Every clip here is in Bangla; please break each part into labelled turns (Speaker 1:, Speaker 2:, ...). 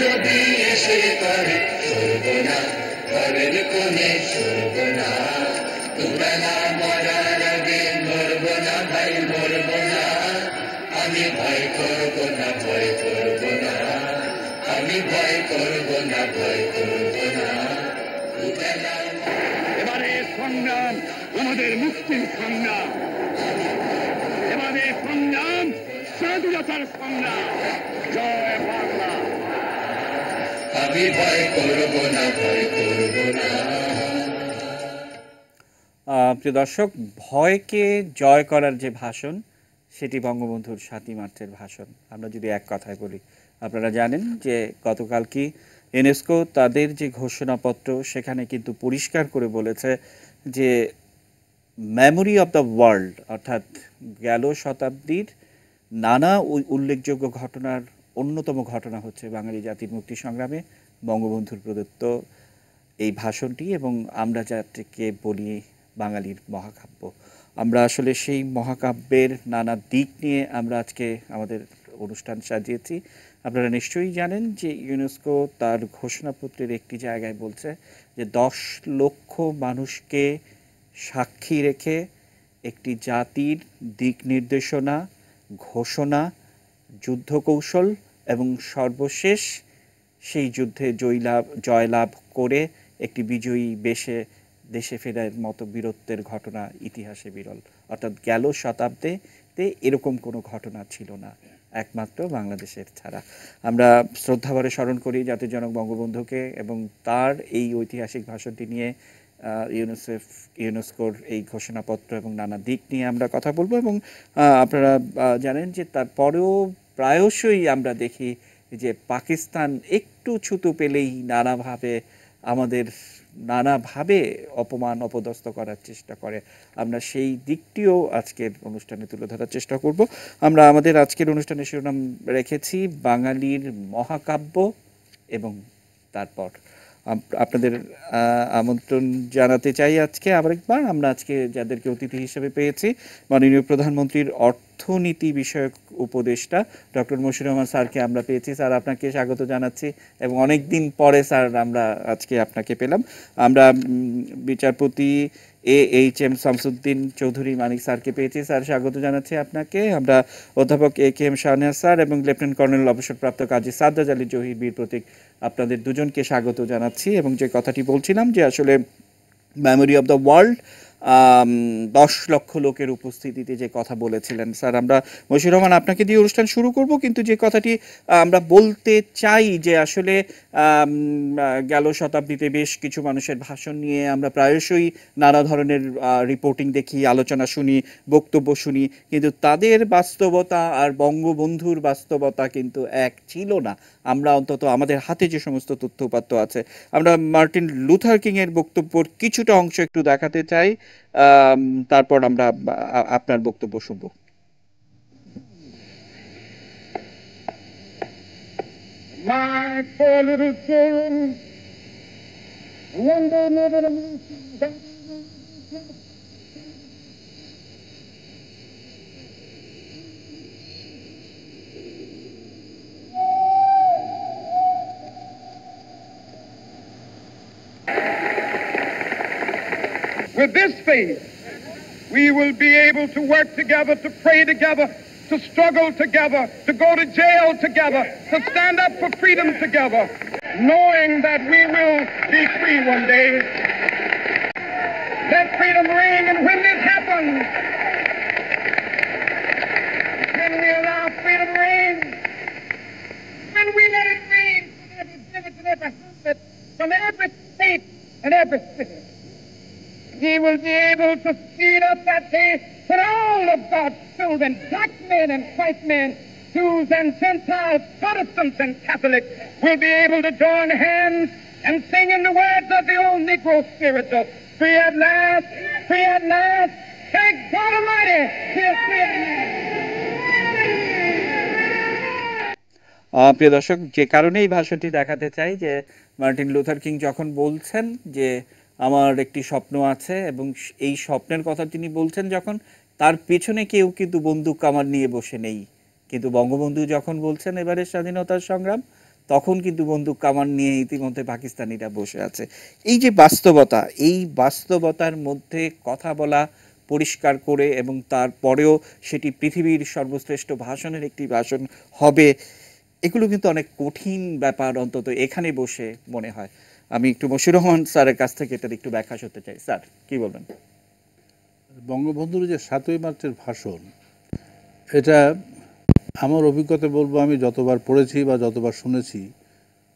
Speaker 1: যদি এসে করে সর্বনা, ঘরের কোণে সর্বনা, দুবেলা মরার আগে মরব না ভাই মরব না, আমি ভয় করব না ভয় করব না, আমি ভয় করব না ভয় করব না।
Speaker 2: এবারে সংগ্রাম আমাদের মুক্তির সংগ্রাম, এবারে সংগ্রাম স্বাধীনতার সংগ্রাম। জয় বাংলা।
Speaker 1: আমি ভয় করব না ভয় করব না।
Speaker 3: প্রিয় দর্শক, ভয়কে জয় করার যে ভাষণ, সেটি বঙ্গবন্ধুর ৭ই মার্চের ভাষণ। আমরা যদি এক কথায় বলি, আপনারা জানেন যে গতকাল কি ইউনেস্কো তাদের যে ঘোষণাপত্র, সেখানে কিন্তু পরিষ্কার করে বলেছে যে মেমোরি অফ দ্য ওয়ার্ল্ড, অর্থাৎ গেল শতাব্দীর নানা উল্লেখযোগ্য ঘটনার অন্যতম ঘটনা হচ্ছে বাঙালি জাতির মুক্তি সংগ্রামে বঙ্গবন্ধুর প্রদত্ত এই ভাষণটি, এবং আমরা যাকে বলি বাঙালির মহাকাব্য। আমরা আসলে সেই মহাকাব্যের নানা দিক নিয়ে আমরা আজকে আমাদের অনুষ্ঠান সাজিয়েছি। আপনারা নিশ্চয়ই জানেন যে ইউনেস্কো তার ঘোষণাপত্রের একটি জায়গায় বলছে যে 10 লক্ষ মানুষকে সাক্ষী রেখে একটি জাতির দিক নির্দেশনা, ঘোষণা, যুদ্ধ কৌশল এবং সর্বশেষ সেই যুদ্ধে জয়লাভ করে একটি বিজয়ী বেশে দেশে ফেরার মতো বীরত্বের ঘটনা ইতিহাসে বিরল। অর্থাৎ গেল শতাব্দীতে এরকম কোনো ঘটনা ছিল না, একমাত্র বাংলাদেশের ছাড়া। আমরা শ্রদ্ধাভরে স্মরণ করি জাতির জনক বঙ্গবন্ধুকে এবং তার এই ঐতিহাসিক ভাষণটি নিয়ে ইউনেস্কোর এই ঘোষণাপত্র এবং নানা দিক নিয়ে আমরা কথা বলবো। এবং আপনারা জানেন যে তারপরেও প্রায়শই আমরা দেখি যে পাকিস্তান একটু ছুতো পেলেই নানাভাবে অপমান অপদস্থ করার চেষ্টা করে। আমরা সেই দিকটিও আজকের অনুষ্ঠানে তুলে ধরার চেষ্টা করব। আমরা আমাদের আজকের অনুষ্ঠানের শিরোনাম রেখেছি বাঙালির মহাকাব্য এবং তারপর। আপনাদের আমন্ত্রণ জানাতে চাই আজকে আরেকবার। আমরা আজকে যাদেরকে অতিথি হিসেবে পেয়েছি, মাননীয় প্রধানমন্ত্রীর অর্থনীতি বিষয়ক উপদেষ্টা ডক্টর মশিউর রহমান স্যারকে আমরা পেয়েছি। স্যার, আপনাকে স্বাগত জানাচ্ছি এবং অনেক দিন পরে স্যার আমরা আজকে আপনাকে পেলাম। আমরা বিচারপতি AHM শামসুদ্দিন চৌধুরী মানিক স্যারকে পেয়েছি। স্যার, স্বাগত জানাচ্ছি আপনাকে। আমরা অধ্যাপক AKM শাহনেওয়াজ স্যার এবং লেফটেন্যান্ট কর্নেল অবসরপ্রাপ্ত কাজী সাদ্দাত আলী জহির বীর প্রতীক, আপনাদের দুজনকে স্বাগত জানাচ্ছি। এবং যে কথাটি বলছিলাম যে আসলে মেমোরি অফ দ্য ওয়ার্ল্ড 10 লক্ষ লোকের উপস্থিতিতে যে কথা বলেছিলেন স্যার, আমরা মশিউর রহমান আপনাকে দিয়ে অনুষ্ঠান শুরু করব, কিন্তু যে কথাটি আমরা বলতে চাই যে আসলে গেল শতাব্দীতে বেশ কিছু মানুষের ভাষণ নিয়ে আমরা প্রায়শই নানা ধরনের রিপোর্টিং দেখি, আলোচনা শুনি, বক্তব্য শুনি, কিন্তু তাদের বাস্তবতা আর বঙ্গবন্ধুর বাস্তবতা কিন্তু এক ছিল না। আমরা অন্তত আমাদের হাতে যে সমস্ত তথ্য উপাত্ত আছে, আমরা মার্টিন লুথার কিং এর বক্তব্যের কিছুটা অংশ একটু দেখাতে চাই, তারপর আমরা আপনার বক্তব্য শুনব।
Speaker 2: My poor little children, one day living in with this faith, we will be able to work together, to pray together, to struggle together, to go to jail together, to stand up for freedom together, knowing that we will be free one day. Let freedom ring, and when this happens, when we allow freedom ring, when we let it ring from every village and every hamlet, from every state and every city, he will be able to speed up that day when all of God's children, black men and white men, Jews and Gentiles, Protestants and Catholics, will be able to join hands and sing in the words of the old Negro spiritual, free at last, thank God Almighty, we're free at last.
Speaker 3: প্রিয় দর্শক, যে কারণে এই ভাষণটি দেখাতে চাই যে মার্টিন লুথার কিং যখন বলছেন যে আমার একটি স্বপ্ন আছে, এবং এই স্বপ্নের কথা তিনি বলছেন যখন তার পেছনে কেউ কিন্তু বন্দুক কামান নিয়ে বসে নেই, কিন্তু বঙ্গবন্ধু যখন বলছেন এবারে স্বাধীনতার সংগ্রাম, তখন কিন্তু বন্দুক কামান নিয়ে ইতিমধ্যে পাকিস্তানিরা বসে আছে। এই যে বাস্তবতা, এই বাস্তবতার মধ্যে কথা বলা পরিষ্কার করে এবং তারপরেও সেটি পৃথিবীর সর্বশ্রেষ্ঠ ভাষণের একটি ভাষণ হবে, এগুলো কিন্তু অনেক কঠিন ব্যাপার, অন্তত এখানে বসে মনে হয়। আমি একটু মশিউর রহমান স্যারের কাছ থেকে এটার একটু ব্যাখ্যা শুনতে চাই। স্যার, কি বলবেন?
Speaker 4: বঙ্গবন্ধুর যে ৭ই মার্চের ভাষণ, এটা আমার অভিজ্ঞতা বলবো, আমি যতবার পড়েছি বা যতবার শুনেছি,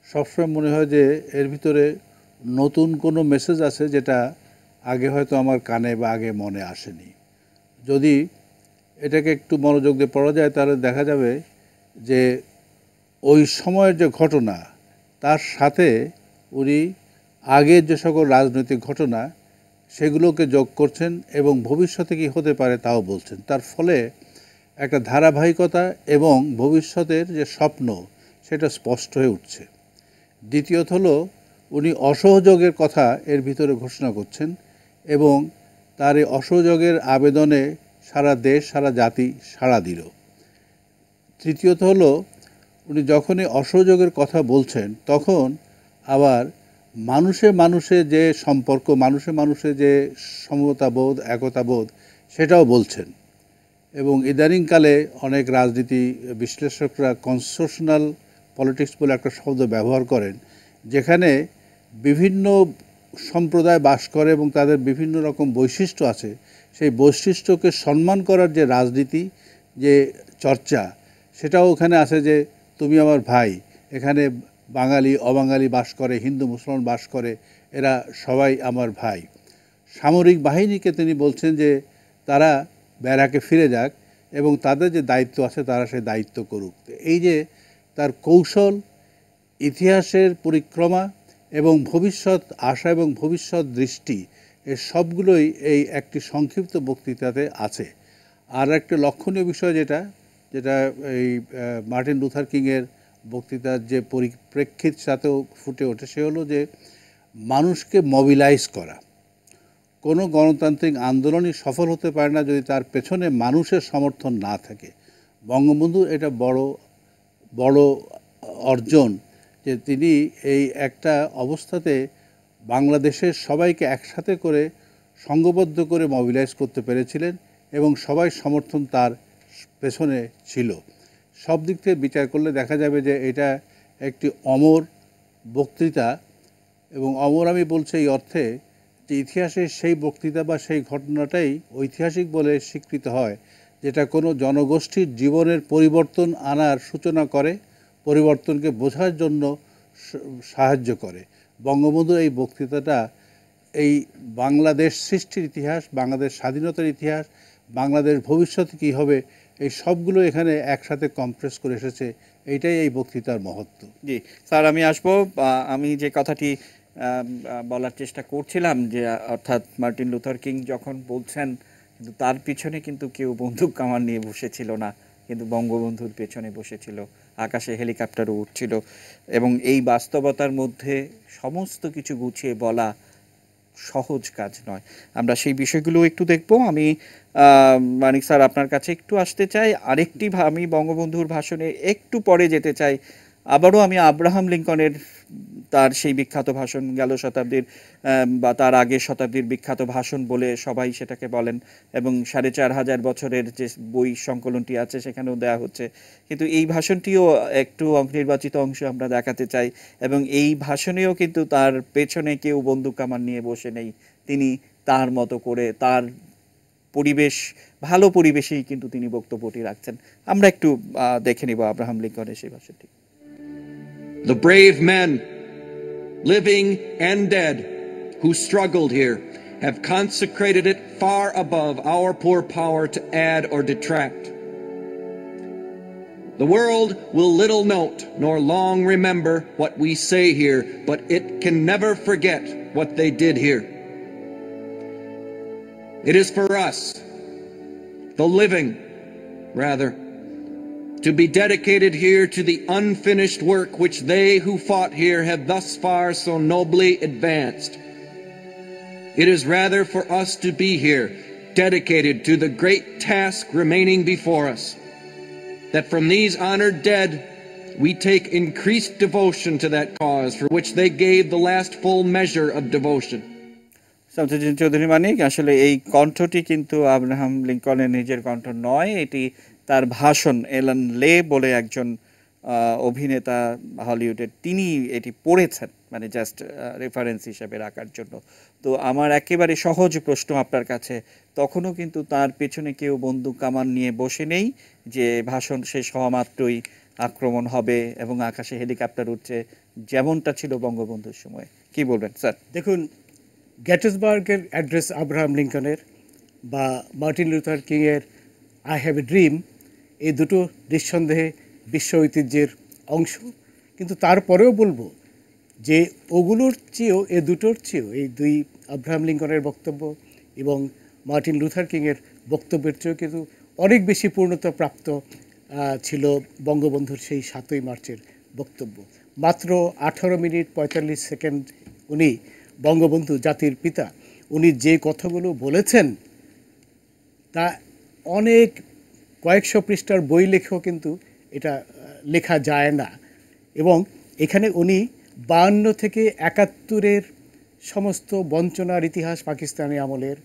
Speaker 4: সবসময় মনে হয় যে এর ভিতরে নতুন কোনো মেসেজ আছে যেটা আগে হয়তো আমার কানে বা আগে মনে আসেনি। যদি এটাকে একটু মনোযোগ দিয়ে পড়া যায় তাহলে দেখা যাবে যে ওই সময়ের যে ঘটনা তার সাথে উনি আগের যে সকল রাজনৈতিক ঘটনা সেগুলোকে যোগ করছেন এবং ভবিষ্যতে কী হতে পারে তাও বলছেন। তার ফলে একটা ধারাবাহিকতা এবং ভবিষ্যতের যে স্বপ্ন সেটা স্পষ্ট হয়ে উঠছে। দ্বিতীয়ত হলো উনি অসহযোগের কথা এর ভিতরে ঘোষণা করছেন এবং তার এই অসহযোগের আবেদনে সারা দেশ সারা জাতি সাড়া দিল। তৃতীয়ত হলো উনি যখনই অসহযোগের কথা বলছেন তখন আবার মানুষে মানুষে যে সম্পর্ক, মানুষে মানুষে যে সমতাবোধ একতাবোধ সেটাও বলছেন। এবং ইদানিংকালে অনেক রাজনীতি বিশ্লেষকরা কনস্টিটিউশনাল পলিটিক্স বলে একটা শব্দ ব্যবহার করেন, যেখানে বিভিন্ন সম্প্রদায় বাস করে এবং তাদের বিভিন্ন রকম বৈশিষ্ট্য আছে। সেই বৈশিষ্ট্যকে সম্মান করার যে রাজনীতি, যে চর্চা, সেটাও ওখানে আছে। যে তুমি আমার ভাই, এখানে বাঙালি অবাঙালি বাস করে, হিন্দু মুসলমান বাস করে, এরা সবাই আমার ভাই। সামরিক বাহিনীকে তিনি বলছেন যে তারা ব্যারাকে ফিরে যাক এবং তাদের যে দায়িত্ব আছে তারা সেই দায়িত্ব করুক। এই যে তার কৌশল, ইতিহাসের পরিক্রমা এবং ভবিষ্যৎ আশা এবং ভবিষ্যৎ দৃষ্টি, এর সবগুলোই এই একটি সংক্ষিপ্ত বক্তৃতাতে আছে। আর একটা লক্ষণীয় বিষয় যেটা এই মার্টিন লুথার কিংয়ের বক্তৃতার যে পরিপ্রেক্ষিত সাথেও ফুটে ওঠে, সে হলো যে মানুষকে মোবিলাইজ করা। কোনো গণতান্ত্রিক আন্দোলনই সফল হতে পারে না যদি তার পেছনে মানুষের সমর্থন না থাকে। বঙ্গবন্ধুর এটা বড় বড় অর্জন যে তিনি এই একটা অবস্থাতে বাংলাদেশের সবাইকে একসাথে করে সংঘবদ্ধ করে মোবিলাইজ করতে পেরেছিলেন এবং সবাই সমর্থন তার পেছনে ছিল। সব দিক থেকে বিচার করলে দেখা যাবে যে এটা একটি অমর বক্তৃতা। এবং অমর আমি বলছি এই অর্থে যে ইতিহাসের সেই বক্তৃতা বা সেই ঘটনাটাই ঐতিহাসিক বলে স্বীকৃত হয়, যেটা কোনো জনগোষ্ঠীর জীবনের পরিবর্তন আনার সূচনা করে, পরিবর্তনকে বোঝার জন্য সাহায্য করে। বঙ্গবন্ধুর এই বক্তৃতাটা এই বাংলাদেশ সৃষ্টির ইতিহাস, বাংলাদেশ স্বাধীনতার ইতিহাস, বাংলাদেশ ভবিষ্যতে কী হবে, এই সবগুলো এখানে একসাথে কমপ্রেস করে এসেছে। এইটাই এই বক্তৃতার মহত্ব।
Speaker 3: জি স্যার, আমি আসবো। আমি যে কথাটি বলার চেষ্টা করছিলাম যে অর্থাৎ মার্টিন লুথার কিং যখন বলছেন, কিন্তু তার পিছনে কিন্তু কেউ বন্দুক কামান নিয়ে বসেছিল না, কিন্তু বঙ্গবন্ধুর পেছনে বসেছিল, আকাশে হেলিকপ্টারও উঠছিল। এবং এই বাস্তবতার মধ্যে সমস্ত কিছু গুছিয়ে বলা সহজ কাজ নয়। আমরা সেই বিষয়গুলো একটু দেখব। আমি মানিক স্যার আপনার কাছে একটু আসতে চাই। আরেকটি আমি বঙ্গবন্ধুর ভাষণে একটু পরে যেতে চাই। আবারও আমি আব্রাহাম লিঙ্কনের তার সেই বিখ্যাত ভাষণ, গেল শতাব্দীর বা তার আগের শতাব্দীর বিখ্যাত ভাষণ বলে সবাই সেটাকে বলেন, এবং ৪৫০০ বছরের যে বই সংকলনটি আছে সেখানেও দেওয়া হচ্ছে। কিন্তু এই ভাষণটিও একটু নির্বাচিত অংশ আমরা দেখাতে চাই। এবং এই ভাষণেও কিন্তু তার পেছনে কেউ বন্দুক কামান নিয়ে বসে নেই, তিনি তার মতো করে তার পরিবেশ, ভালো পরিবেশেই কিন্তু তিনি বক্তব্যটি রাখছেন। আমরা একটু দেখে নিব আব্রাহাম লিঙ্কনের সেই ভাষণটি।
Speaker 5: The brave men, living and dead, who struggled here, have consecrated it far above our poor power to add or detract. The world will little note nor long remember what we say here, but it can never forget what they did here. It is for us, the living, rather, to be dedicated here to the unfinished work which they who fought here have thus far so nobly advanced. It is rather for us to be here, dedicated to the great task remaining before us, that from these honored dead we take increased devotion to that cause for which they gave the last full measure of devotion.
Speaker 3: Shamsuddin Chowdhury মানিক, আসলে এই কণ্ঠটি কিন্তু আব্রাহাম লিঙ্কনের নিজের কণ্ঠ নয়, এটি তার ভাষণ। এলান লে বলে একজন অভিনেতা হলিউডের, তিনি এটি পড়েছেন, মানে জাস্ট রেফারেন্স হিসাবে রাখার জন্য। তো আমার একেবারে সহজ প্রশ্ন আপনার কাছে, তখনও কিন্তু তার পেছনে কেউ বন্দুক কামান নিয়ে বসে নেই যে ভাষণ শেষ হওয়া মাত্রই আক্রমণ হবে এবং আকাশে হেলিকপ্টার উঠছে, যেমনটা ছিল বঙ্গবন্ধুর সময়। কি বলবেন স্যার?
Speaker 6: দেখুন, গ্যাটিসবার্গের অ্যাড্রেস আব্রাহাম লিঙ্কনের বা মার্টিন লুথার কিংয়ের আই হ্যাভ এ ড্রিম, এই দুটো নিঃসন্দেহে বিশ্ব ঐতিহ্যের অংশ। কিন্তু তারপরেও বলবো যে ওগুলোর চেয়েও, এ দুটোর চেয়েও, এই দুই আব্রাহাম লিঙ্কনের বক্তব্য এবং মার্টিন লুথার কিংয়ের বক্তব্যের চেয়েও কিন্তু অনেক বেশি পূর্ণতা প্রাপ্ত ছিল বঙ্গবন্ধুর সেই 7ই মার্চের বক্তব্য। মাত্র 18 মিনিট 45 সেকেন্ড উনি, বঙ্গবন্ধু জাতির পিতা, উনি যে কথাগুলো বলেছেন তা অনেক কয়েকশো পৃষ্ঠার বই লেখেও কিন্তু এটা লেখা যায় না। এবং এখানে উনি 52 থেকে 71-এর সমস্ত বঞ্চনার ইতিহাস পাকিস্তানি আমলের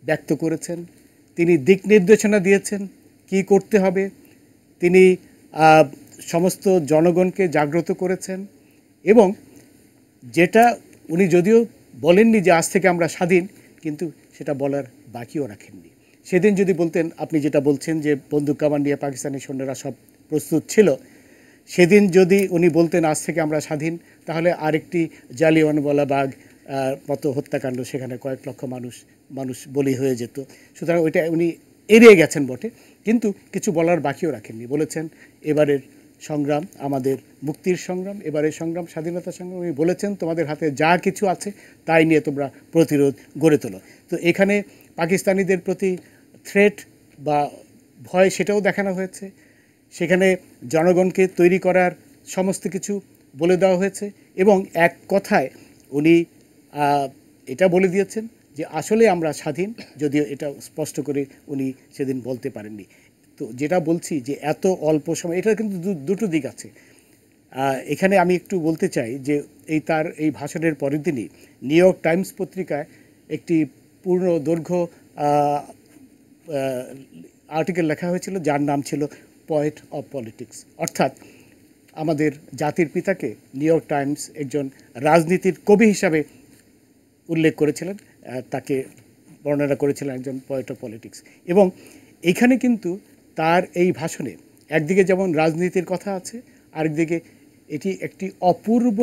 Speaker 6: ব্যক্ত করেছেন। তিনি দিক নির্দেশনা দিয়েছেন কি করতে হবে, তিনি সমস্ত জনগণকে জাগ্রত করেছেন। এবং যেটা উনি যদিও বলেননি যে আজ থেকে আমরা স্বাধীন, কিন্তু সেটা বলার বাকিও রাখেননি। সেদিন যদি বলতেন, আপনি যেটা বলছেন যে বন্দুক কামান নিয়ে পাকিস্তানি সৈন্যরা সব প্রস্তুত ছিল, সেদিন যদি উনি বলতেন আজ থেকে আমরা স্বাধীন, তাহলে আরেকটি জালিয়ানওয়ালাবাগ মতো হত্যাকাণ্ড, সেখানে কয়েক লক্ষ মানুষ বলি হয়ে যেত। সুতরাং ওইটা উনি এড়িয়ে গেছেন বটে, কিন্তু কিছু বলার বাকিও রাখেননি। বলেছেন এবারের সংগ্রাম আমাদের মুক্তির সংগ্রাম, এবারের সংগ্রাম স্বাধীনতা সংগ্রাম। উনি বলেছেন তোমাদের হাতে যা কিছু আছে তাই নিয়ে তোমরা প্রতিরোধ গড়ে তোলো। তো এখানে পাকিস্তানিদের প্রতি থ্রেট বা ভয়, সেটাও দেখানো হয়েছে। সেখানে জনগণকে তৈরি করার সমস্ত কিছু বলে দেওয়া হয়েছে। এবং এক কথায় উনি এটা বলে দিয়েছেন যে আসলে আমরা স্বাধীন, যদিও এটা স্পষ্ট করে উনি সেদিন বলতে পারেননি। তো যেটা বলছি যে এত অল্প সময়, এটা কিন্তু দুটো দিক আছে। এখানে আমি একটু বলতে চাই যে তার এই ভাষণের পরের দিনই নিউ ইয়র্ক টাইমস পত্রিকায় একটি পূর্ণ দৈর্ঘ্য আর্টিকেল লেখা হয়েছিল, যার নাম ছিল পয়েট অফ পলিটিক্স। অর্থাৎ আমাদের জাতির পিতাকে নিউ ইয়র্ক টাইমস একজন রাজনীতির কবি হিসাবে উল্লেখ করেছিলেন, তাকে বর্ণনা করেছিলেন একজন পয়েট অফ পলিটিক্স। এবং এখানে কিন্তু তার এই ভাষণে একদিকে যেমন রাজনীতির কথা আছে, আরেকদিকে এটি একটি অপূর্ব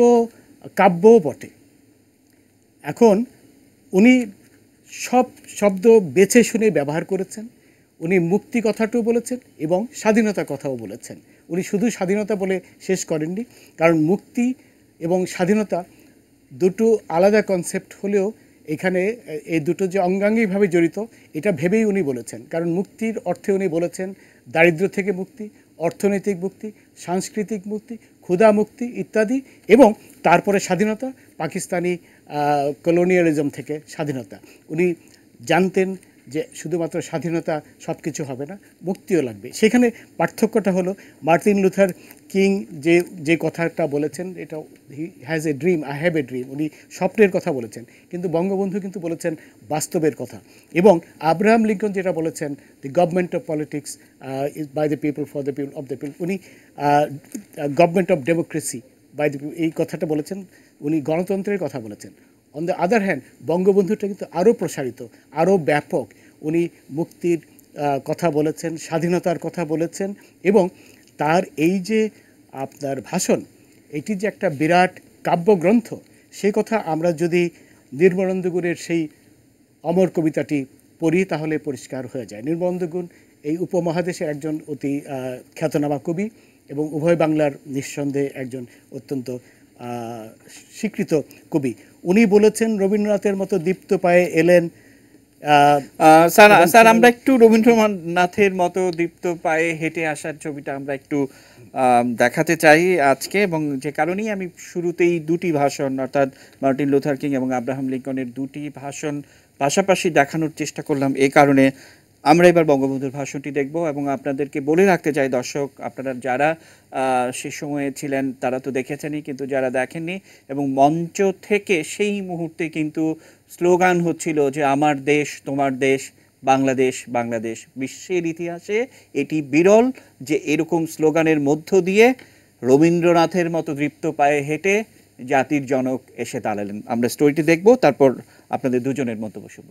Speaker 6: কাব্যও বটে। এখন উনি সব শব্দ বেছে শুনে ব্যবহার করেছেন। উনি মুক্তি কথাটাও বলেছেন এবং স্বাধীনতা কথাও বলেছেন। উনি শুধু স্বাধীনতা বলে শেষ করেননি, কারণ মুক্তি এবং স্বাধীনতা দুটো আলাদা কনসেপ্ট হলেও এখানে এই দুটো যে অঙ্গাঙ্গিভাবে জড়িত, এটা ভেবেই উনি বলেছেন। কারণ মুক্তির অর্থে উনি বলেছেন দারিদ্র্য থেকে মুক্তি, অর্থনৈতিক মুক্তি, সাংস্কৃতিক মুক্তি, ক্ষুধা মুক্তি ইত্যাদি, এবং তারপরে স্বাধীনতা, পাকিস্তানি কলোনিয়ালিজম থেকে স্বাধীনতা। উনি জানতেন যে শুধুমাত্র স্বাধীনতা সব কিছু হবে না, মুক্তিও লাগবে। সেখানে পার্থক্যটা হলো মার্টিন লুথার কিং যে কথাটা বলেছেন, এটা he has a dream, I have a dream, উনি স্বপ্নের কথা বলেছেন। কিন্তু বঙ্গবন্ধু কিন্তু বলেছেন বাস্তবের কথা। এবং আব্রাহাম লিঙ্কন যেটা বলেছেন, the government of politics is by the people for the people of the people, উনি government of democracy by the people, এই কথাটা বলেছেন। উনি গণতন্ত্রের কথা বলেছেন। অন দ্য আদার হ্যান্ড বঙ্গবন্ধুটা কিন্তু আরও প্রসারিত, আরও ব্যাপক। উনি মুক্তির কথা বলেছেন, স্বাধীনতার কথা বলেছেন। এবং তার এই যে আপনার ভাষণ, এটি যে একটা বিরাট কাব্যগ্রন্থ, সেই কথা আমরা যদি নির্মলেন্দু গুণের সেই অমর কবিতাটি পড়ি তাহলে পরিষ্কার হয়ে যায়। নির্মলেন্দু গুণ এই উপমহাদেশের একজন অতি খ্যাতনামা কবি এবং উভয় বাংলার নিঃসন্দেহে একজন অত্যন্ত স্বীকৃত কবি। উনি বলেছেন রবীন্দ্রনাথের মতো দীপ্ত পায়ে এলেন।
Speaker 3: স্যার আমরা একটু রবীন্দ্রনাথের মতো দীপ্ত পায়ে হেঁটে আসার ছবিটা আমরা একটু দেখাতে চাই আজকে, এবং যে কারণেই আমি শুরুতেই দুটি ভাষণ, অর্থাৎ মার্টিন লুথার কিং এবং আব্রাহাম লিঙ্কনের দুটি ভাষণ পাশাপাশি দেখানোর চেষ্টা করলাম। এই কারণে আমরা এবার বঙ্গবন্ধুর ভাষণটি দেখব এবং আপনাদেরকে বলে রাখতে চাই দর্শক, আপনারা যারা সে সময়ে ছিলেন তারা তো দেখেছেনই, কিন্তু যারা দেখেননি এবং মঞ্চ থেকে সেই মুহূর্তে কিন্তু স্লোগান হচ্ছিল যে আমার দেশ তোমার দেশ, বাংলাদেশ বাংলাদেশ। বিশ্বের ইতিহাসে এটি বিরল যে এরকম স্লোগানের মধ্য দিয়ে রবীন্দ্রনাথের মতো দৃপ্ত পায়ে হেঁটে জাতির জনক এসে দাঁড়ালেন। আমরা স্টোরিটি দেখব, তারপর আপনাদের দুজনের মন্তব্য শুনব।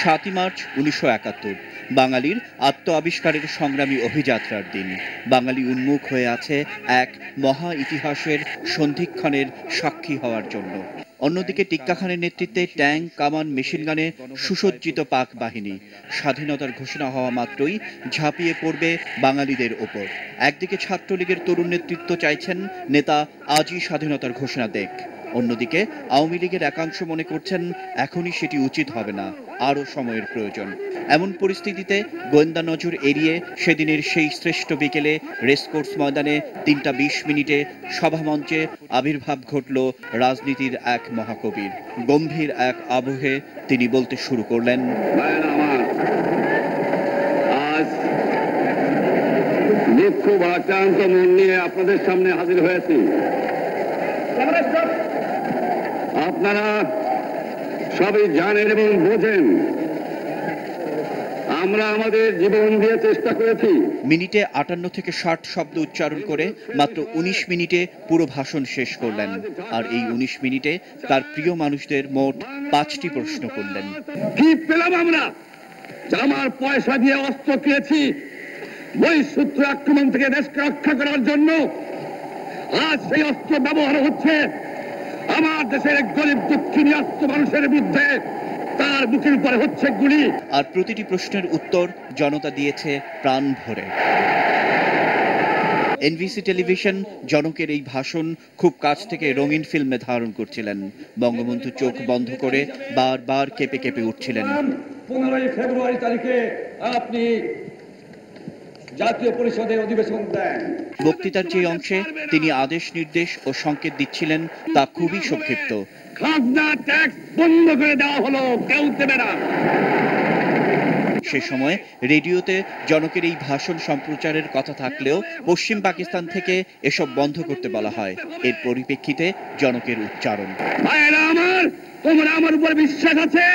Speaker 3: 7ই মার্চ 1971, বাঙালির আত্ম আবিষ্কারের সংগ্রামী অভিযাত্রার দিন। বাঙালি উন্মুখ হয়ে আছে এক মহা ইতিহাসের সন্ধিক্ষণের সাক্ষী হওয়ার জন্য। অন্যদিকে টিক্কা খানের নেতৃত্বে ট্যাঙ্ক, কামান, মেশিনগানে সুসজ্জিত পাক বাহিনী স্বাধীনতার ঘোষণা হওয়া মাত্রই ঝাঁপিয়ে পড়বে বাঙালিদের ওপর। একদিকে ছাত্রলীগের তরুণ নেতৃত্ব চাইছেন নেতা আজই স্বাধীনতার ঘোষণা দেখ, অন্যদিকে আওয়ামী লীগের একাংশ মনে করছেন এখনই সেটি উচিত হবে না, আরও সময়ের প্রয়োজন। এমন পরিস্থিতিতে গোয়েন্দা নজর এড়িয়ে সেদিনের সেই শ্রেষ্ঠ বিকেলে রেসকোর্স ময়দানে 3টা 20 মিনিটে সভামঞ্চে আবির্ভাব ঘটল রাজনীতির এক মহাকবির। গম্ভীর এক আবহে তিনি বলতে শুরু করলেন,
Speaker 7: আজ দুঃখ ভারাক্রান্ত মন নিয়ে আপনাদের সামনে হাজির হয়েছি। আপনারা সবই জানেন এবং বোঝেন আমরা আমাদের জীবন দিয়ে চেষ্টা করেছি।
Speaker 3: মিনিটে 58 থেকে 60 শব্দ উচ্চারণ করে মাত্র 19 মিনিটে পুরো ভাষণ শেষ করলেন। আর এই 19 মিনিটে তার প্রিয় মানুষদের মোট 5টি প্রশ্ন করলেন।
Speaker 7: কি পেলাম আমরা? আমার পয়সা দিয়ে অস্ত্র কিনেছি বহিঃশত্রু আক্রমণ থেকে দেশকে রক্ষা করার জন্য। আজ সেই অস্ত্র ব্যবহার হচ্ছে আমার দেশের গরিব দুঃখী নিহত মানুষের বিরুদ্ধে, তার বুকের উপরে হচ্ছে গুলি।
Speaker 3: আর প্রতিটি প্রশ্নের উত্তর জনতা দিয়েছে প্রাণ ভরে। এনবিসি টেলিভিশন জনকের এই ভাষণ খুব কাছ থেকে রঙিন ফিল্মে ধারণ করছিলেন। বঙ্গবন্ধু চোখ বন্ধ করে বারবার কেঁপে কেঁপে উঠছিলেন।
Speaker 7: 15 ফেব্রুয়ারি তারিখে আপনি জাতীয় পরিষদের অধিবেশন দেন।
Speaker 3: বক্তৃতার যে অংশে তিনি আদেশ, নির্দেশ ও সংকেত দিচ্ছিলেন তা খুবই সংক্ষিপ্ত।
Speaker 7: খাজনা ট্যাক্স বন্ধ করে দেওয়া হলো, কেউ দেবে না।
Speaker 3: সে সময় রেডিওতে জনকের এই ভাষণ সম্প্রচারের কথা থাকলেও পশ্চিম পাকিস্তান থেকে এসব বন্ধ করতে বলা হয়। এর পরিপ্রেক্ষিতে জনকের উচ্চারণ,
Speaker 7: ভাইয়েরা আমার, তোমরা আমার উপর বিশ্বাস আছে?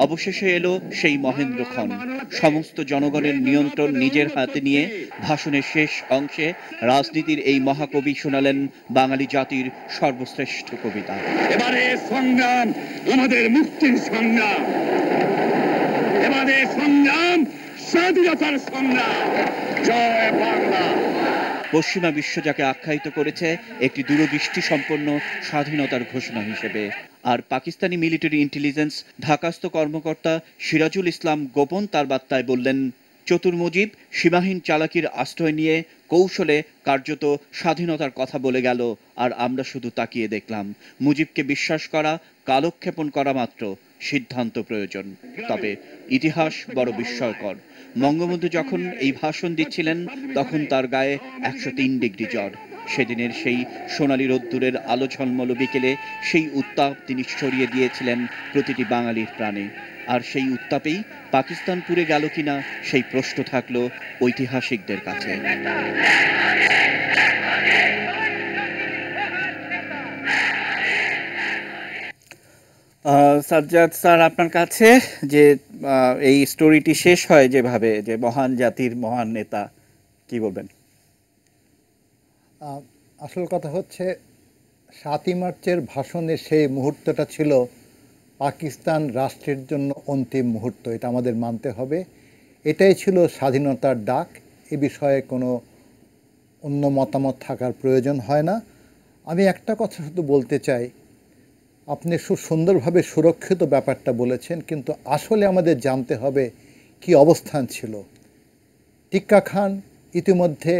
Speaker 3: অবশেষে এলো সেই মহেন্দ্রক্ষণ। সমস্ত জনগণের নিয়ন্ত্রণ নিজের হাতে নিয়ে ভাষণের শেষ অংশে রাজনীতির এই মহাকবি শোনালেন বাঙালি জাতির সর্বশ্রেষ্ঠ কবিতা।
Speaker 7: এবারে সংগ্রাম আমাদের মুক্তির সংগ্রাম, এবারে সংগ্রাম স্বাধীনতার সংগ্রাম। জয় বাংলা।
Speaker 3: পশ্চিমা বিশ্ব যাকে আখ্যায়িত করেছে একটি দূরদৃষ্টি সম্পন্ন স্বাধীনতার ঘোষণা হিসেবে। আর পাকিস্তানি মিলিটারি ইন্টেলিজেন্স ঢাকাস্থ কর্মকর্তা সিরাজুল ইসলাম গোপন তার বার্তায় বললেন, চতুর মুজিব সীমাহীন চালাকির আশ্রয় নিয়ে কৌশলে কার্যত স্বাধীনতার কথা বলে গেল, আর আমরা শুধু তাকিয়ে দেখলাম। মুজিবকে বিশ্বাস করা, কালক্ষেপণ করা মাত্র, সিদ্ধান্ত প্রয়োজন। তবে ইতিহাস বড় বিস্ময়কর। বঙ্গবন্ধু যখন এই ভাষণ দিচ্ছিলেন তখন তার গায়ে 103 ডিগ্রি জ্বর। সেদিনের সেই সোনালী রোদ্দুরের আলো ঝলমল বিকেলে সেই উত্তাপ তিনি ছড়িয়ে দিয়েছিলেন প্রতিটি বাঙালির প্রাণে। আর সেই উত্তাপেই পাকিস্তান পুড়ে গেল কিনা সেই প্রশ্ন থাকলো ঐতিহাসিকদের কাছে। সাজ্জাদ স্যার, আপনার কাছে যে এই স্টোরিটি শেষ হয় যেভাবে, যে মহান জাতির মহান নেতা, কি বলবেন?
Speaker 8: আসল কথা হচ্ছে 7ই মার্চের ভাষণের সেই মুহূর্তটা ছিল পাকিস্তান রাষ্ট্রের জন্য অন্তিম মুহূর্ত, এটা আমাদের মানতে হবে। এটাই ছিল স্বাধীনতার ডাক। এ বিষয়ে কোনো অন্য মতামত থাকার প্রয়োজন হয় না। আমি একটা কথা শুধু বলতে চাই, আপনি খুব সুন্দরভাবে সুরক্ষিত ব্যাপারটা বলেছেন, কিন্তু আসলে আমাদের জানতে হবে কি অবস্থান ছিল। টিক্কা খান ইতিমধ্যে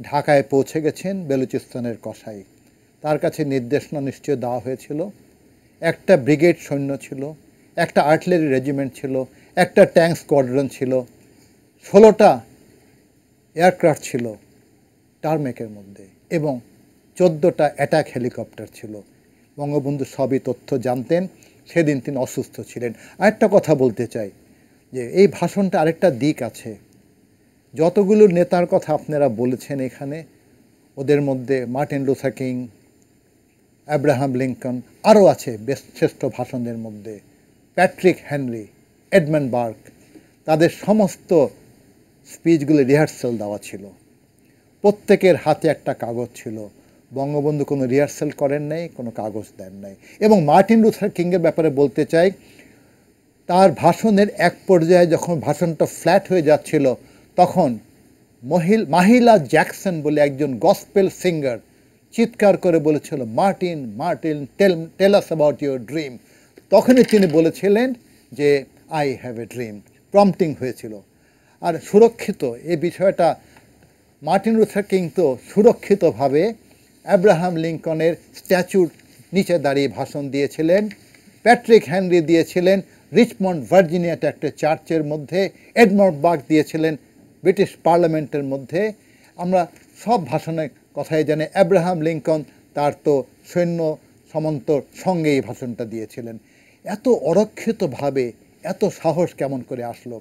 Speaker 8: ঢাকায় পৌঁছে গেছেন, বেলুচিস্তানের কসাই। তার কাছে নির্দেশনা নিশ্চয় দেওয়া হয়েছিল। একটা ব্রিগেড সৈন্য ছিল, একটা আর্টিলারি রেজিমেন্ট ছিল, একটা ট্যাঙ্ক স্কোয়াড্রন ছিল, 16টা এয়ারক্রাফট ছিল টারমেকের মধ্যে, এবং 14টা অ্যাটাক হেলিকপ্টার ছিল। বঙ্গবন্ধু সবই তথ্য জানতেন, সেদিন তিনি অসুস্থ ছিলেন। আরেকটা কথা বলতে চাই যে এই ভাষণটা আরেকটা দিক আছে। যতগুলো নেতার কথা আপনারা বলেছেন এখানে, ওদের মধ্যে Martin Luther king, Abraham Lincoln, আরও আছে বেশ শ্রেষ্ঠ ভাষণের মধ্যে, প্যাট্রিক হেনরি, এডমন্ড বার্ক, তাদের সমস্ত স্পিচগুলো রিহার্সাল দেওয়া ছিল। প্রত্যেকের হাতে একটা কাগজ ছিল। বঙ্গবন্ধু কোনো রিহার্সাল করেন নাই, কোনো কাগজ দেন নাই। এবং মার্টিন লুথার কিংয়ের ব্যাপারে বলতে চাই, তার ভাষণের এক পর্যায়ে যখন ভাষণটা ফ্ল্যাট হয়ে যাচ্ছিল, তখন মাহিলা জ্যাকসন বলে একজন গসপেল সিঙ্গার চিৎকার করে বলেছিল, Martin Martin tell us about your dream. তখনই তিনি বলেছিলেন যে I have a dream, prompting হয়েছিল। আর সুরক্ষিত এই বিষয়টা, মার্টিন লুথার কিং তো সুরক্ষিতভাবে আব্রাহাম লিঙ্কনের স্ট্যাচুর নিচে দাঁড়িয়ে ভাষণ দিয়েছিলেন, প্যাট্রিক হেনরি দিয়েছিলেন রিচমন্ড ভার্জিনিয়াতে একটা চার্চের মধ্যে, এডমন্ড বার্ক দিয়েছিলেন ব্রিটিশ পার্লামেন্টের মধ্যে। আমরা সব ভাষণের কথাই জানি। আব্রাহাম লিঙ্কন তার তো সৈন্য সামন্তর সঙ্গে এই ভাষণটা দিয়েছিলেন। এত অরক্ষিতভাবে এত সাহস কেমন করে আসলো?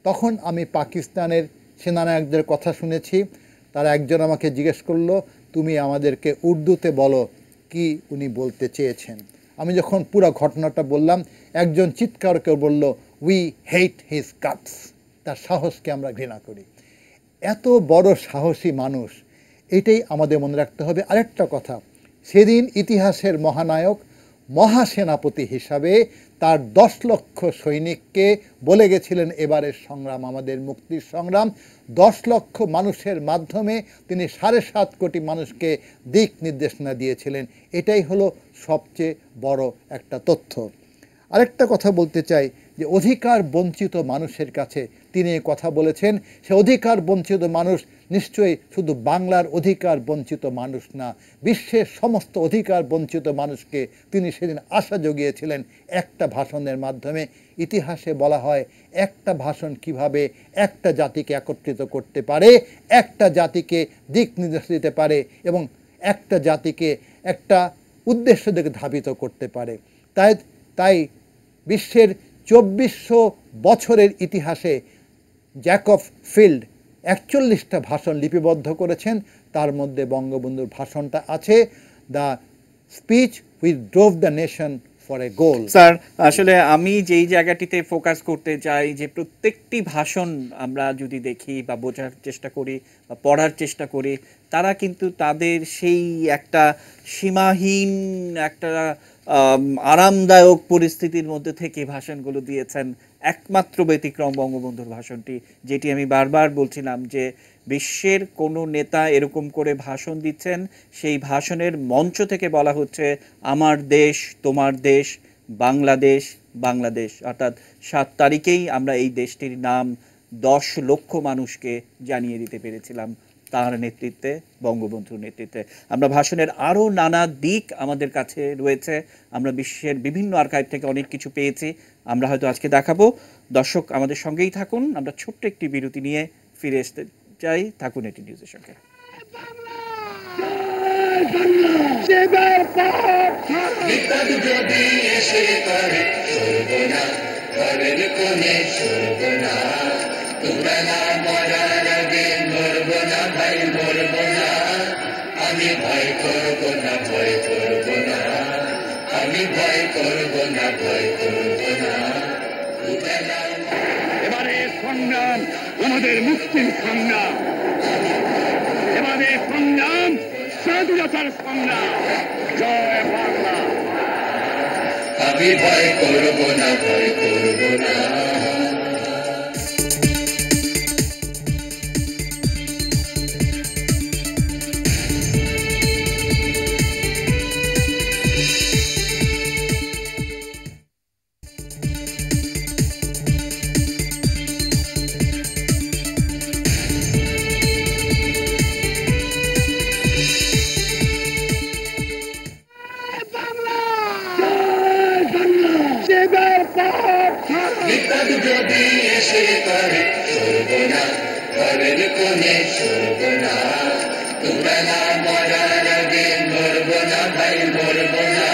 Speaker 8: তখন আমি পাকিস্তানের সেনানায়কদের কথা শুনেছি। তারা একজন আমাকে জিজ্ঞেস করলো, তুমি আমাদেরকে উর্দুতে বলো কি উনি বলতে চেয়েছেন। আমি যখন পুরো ঘটনাটা বললাম, একজন চিৎকার করে বলল, উই হেট হিজ গাটস, তার সাহসকে আমরা ঘৃণা করি। এত বড় সাহসী মানুষ, এটাই আমাদের মনে রাখতে হবে। আরেকটা কথা, সেদিন ইতিহাসের মহানায়ক মহাসেনাপতি হিসাবে তার 10 লক্ষ সৈনিককে বলে গেছিলেন, এবারের সংগ্রাম আমাদের মুক্তির সংগ্রাম। 10 লক্ষ মানুষের মাধ্যমে তিনি 7.5 কোটি মানুষকে দিক নির্দেশনা দিয়েছিলেন। এটাই হলো সবচেয়ে বড় একটা তথ্য। আরেকটা কথা বলতে চাই যে অধিকার বঞ্চিত মানুষের কাছে তিনি কথা বলেছেন। সে অধিকার বঞ্চিত মানুষ নিশ্চয়ই শুধু বাংলার অধিকার বঞ্চিত মানুষ না, বিশ্বের সমস্ত অধিকার বঞ্চিত মানুষকে তিনি সেদিন আশা জগিয়েছিলেন একটা ভাষণের মাধ্যমে। ইতিহাসে বলা হয় একটা ভাষণ কিভাবে একটা জাতিকে একত্রিত করতে পারে, একটা জাতিকে দিক নির্দেশ দিতে পারে এবং একটা জাতিকে একটা উদ্দেশ্য দিকে ধাবিত করতে পারে। তাই বিশ্বের 2400 বছরের ইতিহাসে জ্যাকব ফিল্ড 41টা ভাষণ লিপিবদ্ধ করেছেন, তার মধ্যে বঙ্গবন্ধুর ভাষণটা আছে, the speech which drove the nation for a goal.
Speaker 3: Sir, আসলে আমি যেই জায়গাটিতে ফোকাস করতে চাই যে প্রত্যেকটি ভাষণ আমরা যদি দেখি বা বোঝার চেষ্টা করি বা পড়ার চেষ্টা করি, তারা কিন্তু তাদের সেই একটা সীমাহীন একটা আরামদায়ক পরিস্থিতির মধ্যে থেকে ভাষণগুলো দিয়েছেন। একমাত্র ব্যতিক্রম বঙ্গবন্ধুর ভাষণটি, যেটি আমি বারবার বলছিলাম যে বিশ্বের কোনো নেতা এরকম করে ভাষণ দিচ্ছেন, সেই ভাষণের মঞ্চ থেকে বলা হচ্ছে আমার দেশ, তোমার দেশ, বাংলাদেশ, বাংলাদেশ। অর্থাৎ 7 তারিখেই আমরা এই দেশটির নাম 10 লক্ষ মানুষকে জানিয়ে দিতে পেরেছিলাম তার নেতৃত্বে, বঙ্গবন্ধুর নেতৃত্বে। আমরা ভাষণের আরও নানা দিক আমাদের কাছে রয়েছে, আমরা বিশ্বের বিভিন্ন আর্কাইভ থেকে অনেক কিছু পেয়েছি, আমরা হয়তো আজকে দেখাবো। দর্শক আমাদের সঙ্গেই থাকুন, আমরা ছোট্ট একটি বিরতি নিয়ে ফিরে আসতে চাই। থাকুন এটি নিউজের সঙ্গে।
Speaker 1: বিপদ যদি এসে করে সর্বনা, ঘরের কোণে সর্বনা, দুবেলা মরার আগে মরব না ভাই, মরব না। আমি ভয় করব না, ভয় করব না, আমি ভয় করব না, ভয় করব না।
Speaker 7: এবারে সংগ্রাম আমাদের মুক্তির সংগ্রাম, এবারে সংগ্রাম স্বাধীনতার সংগ্রাম। জয় বাংলা।
Speaker 1: আমি ভয় করব না, ভয় করব না। বিপদ যদি এসে করে সর্বনা, ঘরের কোণে সর্বনা, দুবেলা মরার আগে মরব না ভাই, মরব না।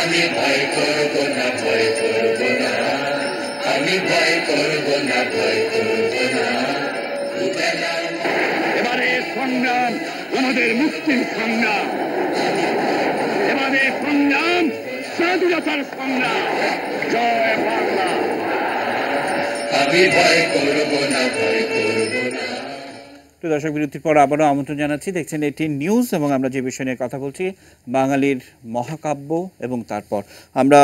Speaker 1: আমি ভয় করব না, ভয় করব না, আমি ভয় করব না, ভয় করব না।
Speaker 7: এবারে সংগ্রাম আমাদের মুক্তির সংগ্রাম, এবারে সংগ্রাম স্বাধীনতার সংগ্রাম। জয় বাংলা।
Speaker 1: আমি ভয় করব না, ভয় করব না।
Speaker 3: তো দর্শক, বিরতির পর আবারও আমন্ত্রণ জানাচ্ছি, দেখছেন এটি নিউজ এবং আমরা যে বিষয় নিয়ে কথা বলছি বাঙালির মহাকাব্য। এবং তারপর আমরা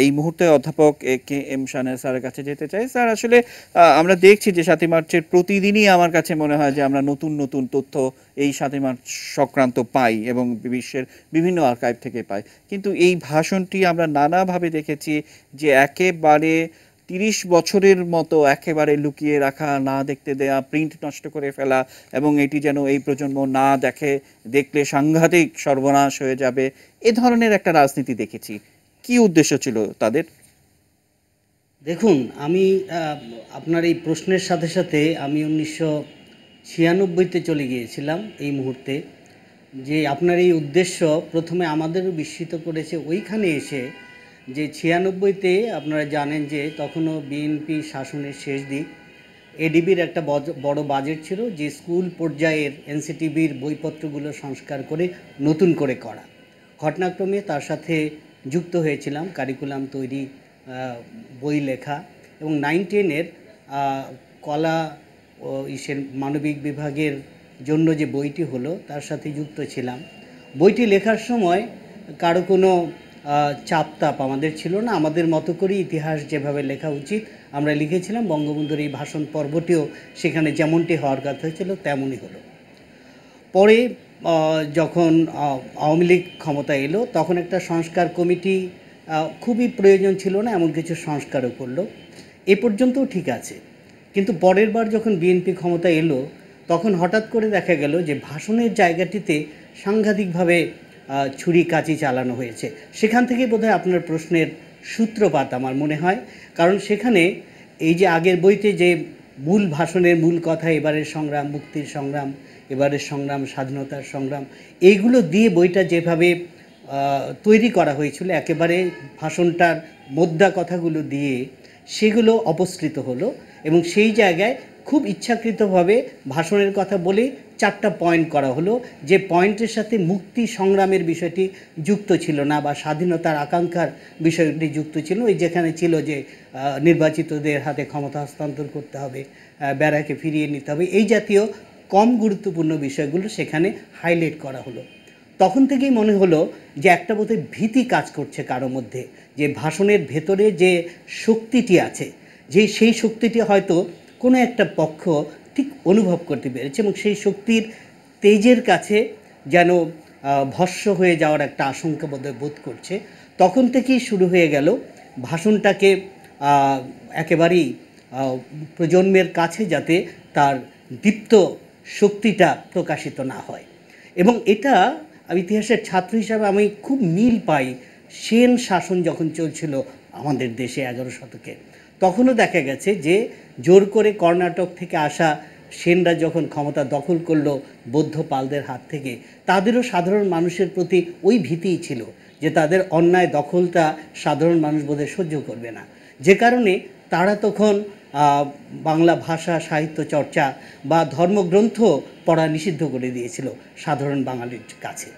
Speaker 3: এই মুহূর্তে অধ্যাপক A.K.M. শাহনেওয়াজ স্যারের কাছে যেতে চাই। স্যার, আসলে আমরা দেখছি যে 7ই মার্চের প্রতিদিনই আমার কাছে মনে হয় যে আমরা নতুন নতুন তথ্য এই 7ই মার্চ সংক্রান্ত পাই এবং বিশ্বের বিভিন্ন আর্কাইভ থেকে পাই, কিন্তু এই ভাষণটি আমরা নানাভাবে দেখেছি যে একেবারে 30 বছরের মতো একেবারে লুকিয়ে রাখা, না দেখতে দেয়া, প্রিন্ট নষ্ট করে ফেলা, এবং এটি যেন এই প্রজন্ম না দেখলে সাংঘাতিক সর্বনাশ হয়ে যাবে, এ ধরনের একটা রাজনীতি দেখেছি। কি উদ্দেশ্য ছিল তাদের?
Speaker 9: দেখুন, আমি আপনার এই প্রশ্নের সাথে সাথে আমি 1996-তে চলে গিয়েছিলাম এই মুহূর্তে, যে আপনার এই উদ্দেশ্য প্রথমে আমাদেরও বিস্মিত করেছে ওইখানে এসে, যে 96-তে আপনারা জানেন যে তখনও বিএনপি শাসনের শেষ দিক, এডিবির একটা বড় বাজেট ছিল যে স্কুল পর্যায়ের এনসিটিভির বইপত্রগুলো সংস্কার করে নতুন করে করা। ঘটনাক্রমে তার সাথে যুক্ত হয়েছিলাম, কারিকুলাম তৈরি, বই লেখা, এবং 9-10-এর কলা ও মানবিক বিভাগের জন্য যে বইটি হলো তার সাথে যুক্ত ছিলাম। বইটি লেখার সময় কারো কোনো চাপতাপ আমাদের ছিল না, আমাদের মতো করে ইতিহাস যেভাবে লেখা উচিত আমরা লিখেছিলাম। বঙ্গবন্ধুর এই ভাষণ পর্বটিও সেখানে যেমনটি হওয়ার কথা ছিল তেমনই হলো। পরে যখন আওয়ামী লীগ ক্ষমতা এলো তখন একটা সংস্কার কমিটি খুবই প্রয়োজন ছিল না, এমন কিছু সংস্কারও করলো, এ পর্যন্তও ঠিক আছে। কিন্তু পরের বার যখন বিএনপি ক্ষমতা এলো তখন হঠাৎ করে দেখা গেল যে ভাষণের জায়গাটিতে সাংঘাতিকভাবে ছুরি কাঁচি চালানো হয়েছে। সেখান থেকে বোধহয় আপনার প্রশ্নের সূত্রপাত আমার মনে হয়, কারণ সেখানে এই যে আগের বইতে যে মূল ভাষণের মূল কথা, এবারের সংগ্রাম মুক্তির সংগ্রাম, এবারের সংগ্রাম স্বাধীনতার সংগ্রাম, এইগুলো দিয়ে বইটা যেভাবে তৈরি করা হয়েছিল একেবারে ভাষণটার মোদ্দা কথাগুলো দিয়ে, সেগুলো অপসৃত হলো এবং সেই জায়গায় খুব ইচ্ছাকৃতভাবে ভাষণের কথা বলে 4টা পয়েন্ট করা হলো, যে পয়েন্টের সাথে মুক্তি সংগ্রামের বিষয়টি যুক্ত ছিল না বা স্বাধীনতার আকাঙ্ক্ষার বিষয়টি যুক্ত ছিল। ওই যেখানে ছিল যে নির্বাচিতদের হাতে ক্ষমতা হস্তান্তর করতে হবে, ব্যারাকে ফিরিয়ে নিতে হবে, এই জাতীয় কম গুরুত্বপূর্ণ বিষয়গুলো সেখানে হাইলাইট করা হলো। তখন থেকেই মনে হলো যে একটা বোধহয় ভীতি কাজ করছে কারো মধ্যে, যে ভাষণের ভেতরে যে শক্তিটি আছে, যে সেই শক্তিটি হয়তো কোনো একটা পক্ষ ঠিক অনুভব করতে পেরেছে এবং সেই শক্তির তেজের কাছে যেন ভস্ম হয়ে যাওয়ার একটা আশঙ্কা বোধ করছে। তখন থেকেই শুরু হয়ে গেল ভাষণটাকে একেবারেই প্রজন্মের কাছে যাতে তার দীপ্ত শক্তিটা প্রকাশিত না হয়। এবং এটা ইতিহাসের ছাত্র হিসাবে আমি খুব মিল পাই সেন শাসন যখন চলছিল আমাদের দেশে 11 শতকে, তখনও দেখা গেছে যে জোর করে কর্ণাটক থেকে আসা সেনরা যখন ক্ষমতা দখল করলো বৌদ্ধ পালদের হাত থেকে, তাদেরও সাধারণ মানুষের প্রতি ওই ভীতিই ছিল যে তাদের অন্যায় দখলটা সাধারণ মানুষ বোধহয় সহ্য করবে না, যে কারণে তারা তখন বাংলা ভাষা সাহিত্য চর্চা বা ধর্মগ্রন্থ পড়া নিষিদ্ধ করে দিয়েছিল সাধারণ বাঙালির কাছে।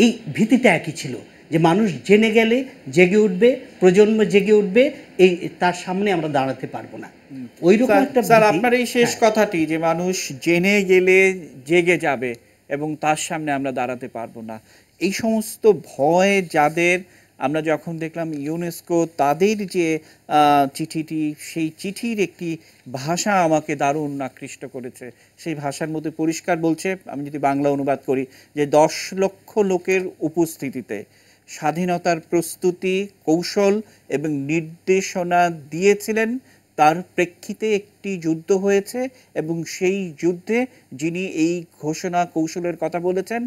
Speaker 9: এই ভীতিটা একই ছিল যে মানুষ জেনে গেলে জেগে উঠবে, প্রজন্ম জেগে উঠবে, এই তার সামনে আমরা দাঁড়াতে পারবো না। ওইরকম একটা
Speaker 3: স্যার, আপনার এই শেষ কথাটি যে মানুষ জেনে গেলে জেগে যাবে এবং তার সামনে আমরা দাঁড়াতে পারবো না, এই সমস্ত ভয় যাদের, আমরা যখন দেখলাম ইউনেস্কো তাদের যে চিঠিটি, সেই চিঠির একটি ভাষা আমাকে দারুণ আকৃষ্ট করেছে। সেই ভাষার মধ্যে পরিষ্কার বলছে, আমি যদি বাংলা অনুবাদ করি, যে 10 লক্ষ লোকের উপস্থিতিতে স্বাধীনতার প্রস্তুতি, কৌশল এবং নির্দেশনা দিয়েছিলেন, তার প্রেক্ষিতে একটি যুদ্ধ হয়েছে এবং সেই যুদ্ধে যিনি এই ঘোষণা কৌশলের কথা বলেছেন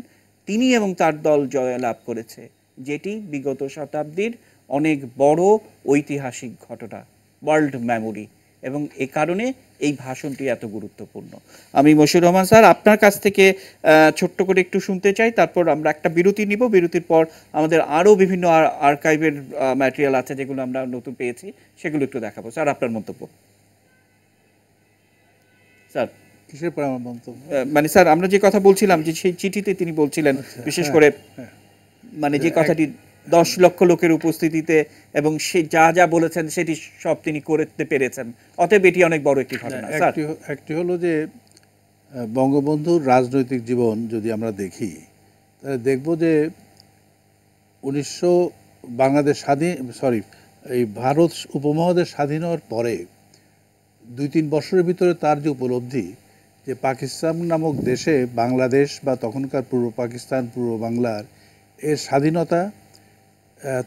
Speaker 3: তিনি এবং তার দল জয়লাভ করেছে, যেটি বিগত শতাব্দীর অনেক বড় ঐতিহাসিক ঘটনা, ওয়ার্ল্ড মেমোরি। এবং এ কারণে এই ভাষণটি এত গুরুত্বপূর্ণ। আমি মশিউর রহমান স্যার আপনার কাছ থেকে ছোট্ট করে একটু শুনতে চাই, তারপর আমরা একটা বিরতি নিব। বিরতির পর আমাদের আরও বিভিন্ন আর্কাইভের ম্যাটেরিয়াল আছে যেগুলো আমরা নতুন পেয়েছি, সেগুলো একটু দেখাবো। স্যার আপনার মন্তব্য। স্যার
Speaker 4: কিসের পর আমার মন্তব্য?
Speaker 3: মানে স্যার আমরা যে কথা বলছিলাম যে সেই চিঠিতে তিনি বলছিলেন বিশেষ করে মানে যে কথাটি 10 লক্ষ লোকের উপস্থিতিতে এবং সে যা যা বলেছেন সেটি সব তিনি করতে পেরেছেন, অতএব এটি অনেক বড় একটি ঘটনা। স্যার
Speaker 4: একটি হলো যে বঙ্গবন্ধুর রাজনৈতিক জীবন যদি আমরা দেখি তাহলে দেখব যে এই ভারত উপমহাদেশ স্বাধীন হওয়ার পরে 2-3 বছরের ভিতরে তার যে উপলব্ধি যে পাকিস্তান নামক দেশে বাংলাদেশ বা তখনকার পূর্ব পাকিস্তান, পূর্ব বাংলার এর স্বাধীনতা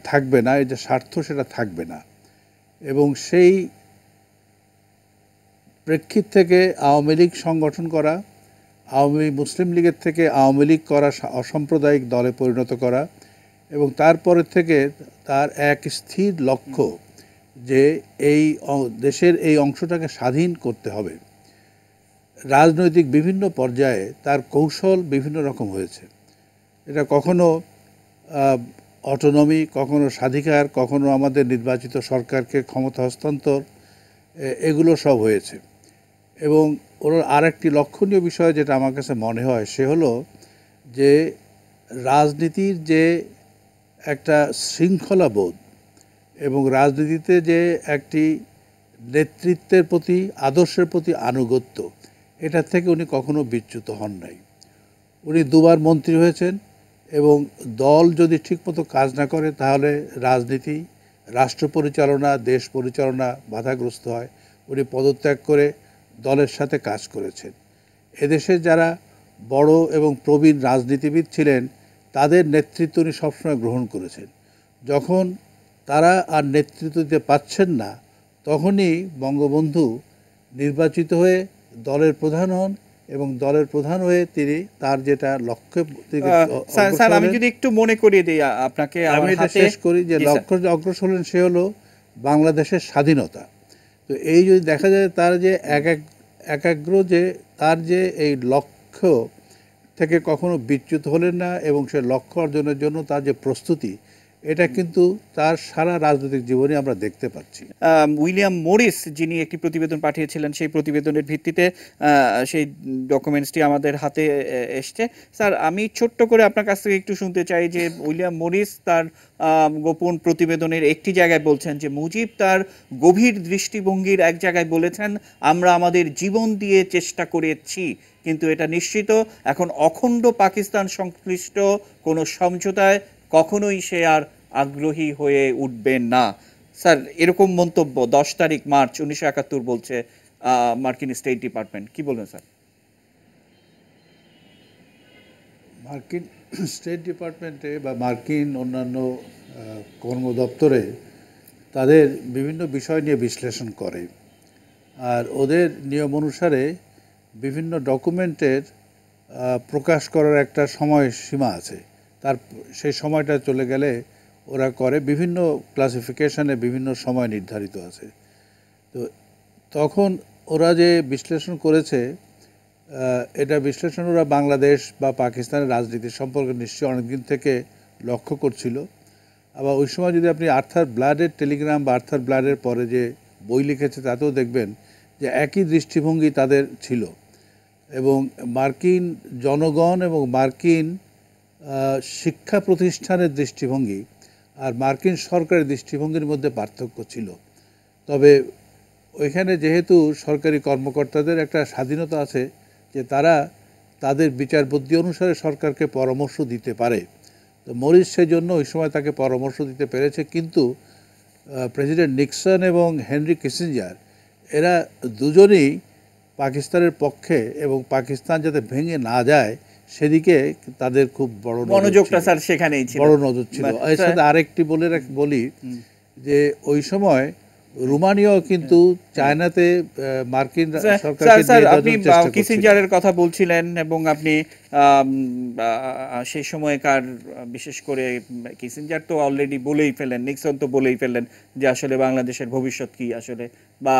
Speaker 4: থাকবে না, এর যে স্বার্থ সেটা থাকবে না, এবং সেই প্রেক্ষিত থেকে আওয়ামী লীগ সংগঠন করা, মুসলিম লীগের থেকে আওয়ামী লীগ করা, অসাম্প্রদায়িক দলে পরিণত করা, এবং তারপরে থেকে তার এক স্থির লক্ষ্য যে এই দেশের এই অংশটাকে স্বাধীন করতে হবে। রাজনৈতিক বিভিন্ন পর্যায়ে তার কৌশল বিভিন্ন রকম হয়েছে। এটা কখনো অটোনমি, কখনো স্বাধিকার, কখনো আমাদের নির্বাচিত সরকারকে ক্ষমতা হস্তান্তর, এগুলো সব হয়েছে। এবং ওর আরেকটি লক্ষণীয় বিষয় যেটা আমার কাছে মনে হয় সে হলো যে রাজনীতির যে একটা শৃঙ্খলাবোধ এবং রাজনীতিতে যে একটি নেতৃত্বের প্রতি, আদর্শের প্রতি আনুগত্য, এটা থেকে উনি কখনো বিচ্যুত হন নাই। উনি 2 বার মন্ত্রী হয়েছেন এবং দল যদি ঠিকমতো কাজ না করে তাহলে রাজনীতি, রাষ্ট্র পরিচালনা, দেশ পরিচালনা বাধাগ্রস্ত হয়। উনি পদত্যাগ করে দলের সাথে কাজ করেছেন। এদেশে যারা বড় এবং প্রবীণ রাজনীতিবিদ ছিলেন তাদের নেতৃত্ব উনি সবসময় গ্রহণ করেছেন। যখন তারা আর নেতৃত্ব দিতে পারছেন না তখনই বঙ্গবন্ধু নির্বাচিত হয়ে দলের প্রধান হন এবং দলের প্রধান হয়ে তিনি তার যেটা লক্ষ্য,
Speaker 3: স্যার আমি যদি একটু মনে করিয়ে দিই আপনাকে,
Speaker 4: আমি এটা শেষ করি যে লক্ষ্য অগ্রসর হলেন সে হলো বাংলাদেশের স্বাধীনতা। তো এই যদি দেখা যায় তার যে একাগ্র যে তার যে এই লক্ষ্য থেকে কখনো বিচ্যুত হলেন না এবং সে লক্ষ্য অর্জনের জন্য তার যে প্রস্তুতি, এটা কিন্তু তার সারা রাজনৈতিক জীবনে আমরা দেখতে পাচ্ছি।
Speaker 3: উইলিয়াম মরিস যিনি একটি প্রতিবেদন পাঠিয়েছিলেন, সেই প্রতিবেদনের ভিত্তিতে সেই ডকুমেন্টসটি আমাদের হাতে এসছে। স্যার আমি ছোট্ট করে আপনার কাছ থেকে একটু শুনতে চাই যে উইলিয়াম মরিস তার গোপন প্রতিবেদনের একটি জায়গায় বলছেন যে মুজিব তার গভীর দৃষ্টিভঙ্গির এক জায়গায় বলেছেন, আমরা আমাদের জীবন দিয়ে চেষ্টা করেছি, কিন্তু এটা নিশ্চিত এখন অখণ্ড পাকিস্তান সংশ্লিষ্ট কোনো সমঝোতায় কখনোই সে আর আগ্রহী হয়ে উঠবে না। স্যার এরকম মন্তব্য 10 তারিখ মার্চ 1971 বলছে মার্কিন স্টেট ডিপার্টমেন্ট, কি বলবেন স্যার?
Speaker 4: মার্কিন স্টেট ডিপার্টমেন্টে বা মার্কিন অন্যান্য কর্ম দপ্তরে তাদের বিভিন্ন বিষয় নিয়ে বিশ্লেষণ করে, আর ওদের নিয়ম অনুসারে বিভিন্ন ডকুমেন্টের প্রকাশ করার একটা সময় সীমা আছে। তার সেই সময়টা চলে গেলে ওরা করে বিভিন্ন ক্লাসিফিকেশনে বিভিন্ন সময় নির্ধারিত আছে। তো তখন ওরা যে বিশ্লেষণ করেছে এটা বিশ্লেষণ ওরা বাংলাদেশ বা পাকিস্তানের রাজনীতি সম্পর্কে নিশ্চয়ই অনেকদিন থেকে লক্ষ্য করছিল। আবার ওই সময় যদি আপনি আর্থার ব্লাডের টেলিগ্রাম বা আর্থার ব্লাডের পরে যে বই লিখেছে তাতেও দেখবেন যে একই দৃষ্টিভঙ্গি তাদের ছিল, এবং মার্কিন জনগণ এবং মার্কিন শিক্ষা প্রতিষ্ঠানের দৃষ্টিভঙ্গি আর মার্কিন সরকারের দৃষ্টিভঙ্গির মধ্যে পার্থক্য ছিল। তবে ওইখানে যেহেতু সরকারি কর্মকর্তাদের একটা স্বাধীনতা আছে যে তারা তাদের বিচার বুদ্ধি অনুসারে সরকারকে পরামর্শ দিতে পারে, তো মরিস সেই জন্য ওই সময় তাকে পরামর্শ দিতে পেরেছে। কিন্তু প্রেসিডেন্ট নিক্সন এবং হেনরি কিসিঞ্জার এরা দুজনেই পাকিস্তানের পক্ষে এবং পাকিস্তান যাতে ভেঙে না যায় সেদিকে তাদের খুব বড়
Speaker 3: মনোযোগটা স্যার সেখানেই ছিল,
Speaker 4: বড় নজর ছিল। এর সাথে আরেকটি বলি যে ওই সময় রোমানিয়াও কিন্তু চায়নাতে মার্কিন সরকারকে
Speaker 3: স্যার
Speaker 4: নিয়ে
Speaker 3: আপনি
Speaker 4: যাওয়ার চেষ্টা করছিল।
Speaker 3: কিসিঞ্জারের কথা বলছিলেন এবং আপনি আম, সেই সময়কার বিশেষ করে কিসিঞ্জার তো অলরেডি বলেই ফেলেন, নিক্সন তো বলেই ফেললেন যে আসলে বাংলাদেশের ভবিষ্যৎ কি আসলে, বা